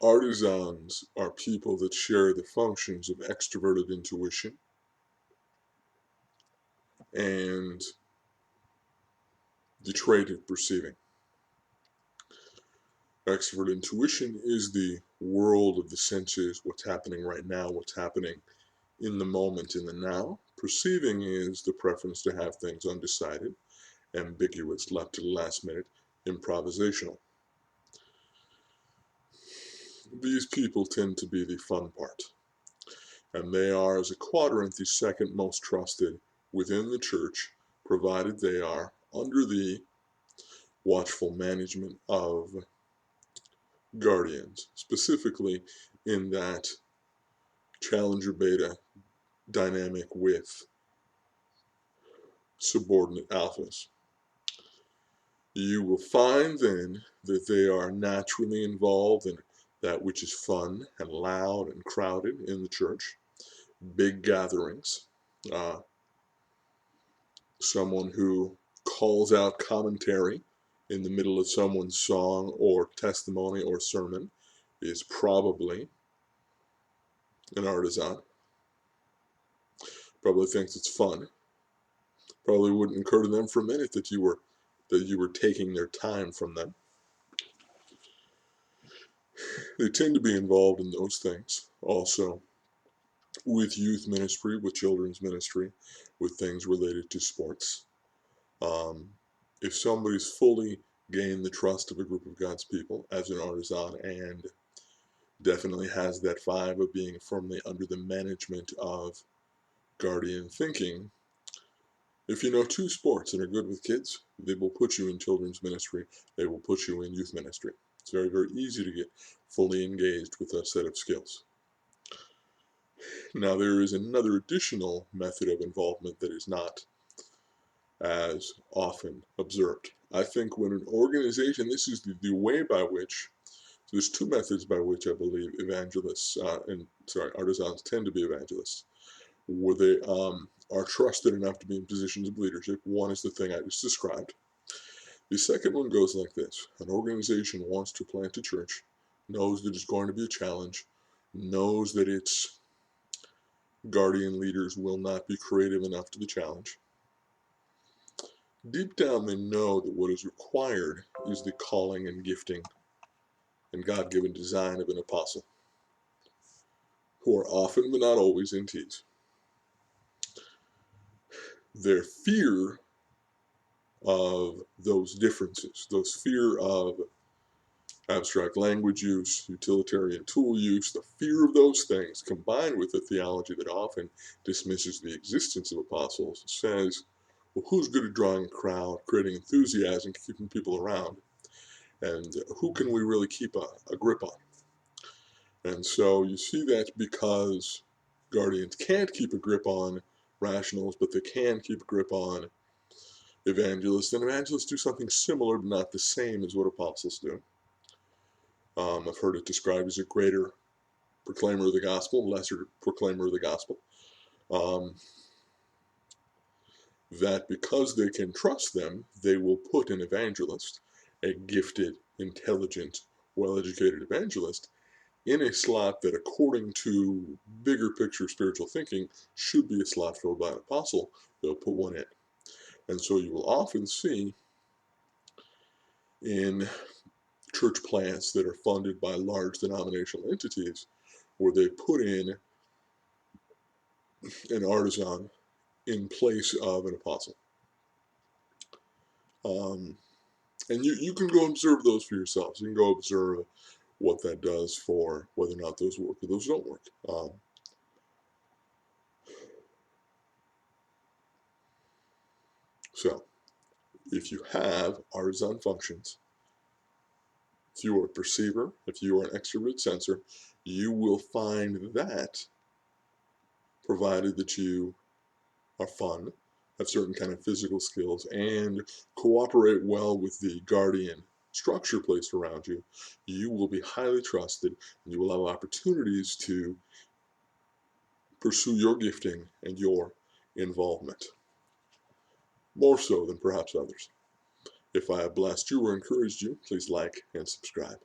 Artisans are people that share the functions of extroverted intuition and the trait of perceiving. Extrovert intuition is the world of the senses, what's happening right now, what's happening in the moment, in the now. Perceiving is the preference to have things undecided, ambiguous, left to the last minute, improvisational. These people tend to be the fun part, and they are, as a quadrant, the second most trusted within the church, provided they are under the watchful management of guardians, specifically in that challenger beta dynamic with subordinate alphas. You will find then that they are naturally involved in that which is fun and loud and crowded in the church, big gatherings, someone who calls out commentary in the middle of someone's song or testimony or sermon is probably an artisan. Probably thinks it's fun. Probably wouldn't occur to them for a minute that you were taking their time from them. They tend to be involved in those things also, with youth ministry, with children's ministry, with things related to sports. If somebody's fully gained the trust of a group of God's people as an artisan and definitely has that vibe of being firmly under the management of guardian thinking, if you know two sports and are good with kids, they will put you in children's ministry, they will put you in youth ministry. It's very, very easy to get fully engaged with a set of skills. Now, there is another additional method of involvement that is not as often observed. I think when an organization, this is the way by which, so there's two methods by which I believe artisans tend to be evangelists, where they are trusted enough to be in positions of leadership. One is the thing I just described. The second one goes like this. An organization wants to plant a church, knows that it's going to be a challenge, knows that its guardian leaders will not be creative enough to the challenge. Deep down, they know that what is required is the calling and gifting and God-given design of an apostle, who are often but not always NTs. Their fear of those differences, those fear of abstract language use, utilitarian tool use, the fear of those things, combined with a theology that often dismisses the existence of apostles, says, well, who's good at drawing a crowd, creating enthusiasm, keeping people around, and who can we really keep a grip on? And so you see that because guardians can't keep a grip on rationals, but they can keep a grip on evangelists, and evangelists do something similar but not the same as what apostles do. I've heard it described as a greater proclaimer of the gospel, lesser proclaimer of the gospel. That because they can trust them, they will put an evangelist, a gifted, intelligent, well-educated evangelist, in a slot that, according to bigger picture spiritual thinking, should be a slot filled by an apostle. They'll put one in. And so you will often see in church plants that are funded by large denominational entities where they put in an artisan in place of an apostle. And you can go observe those for yourselves. You can go observe what that does for whether or not those work or those don't work. So, if you have artisan functions, if you are a perceiver, if you are an extrovert sensor, you will find that, provided that you are fun, have certain kind of physical skills, and cooperate well with the guardian structure placed around you, you will be highly trusted, and you will have opportunities to pursue your gifting and your involvement, more so than perhaps others. If I have blessed you or encouraged you, please like and subscribe.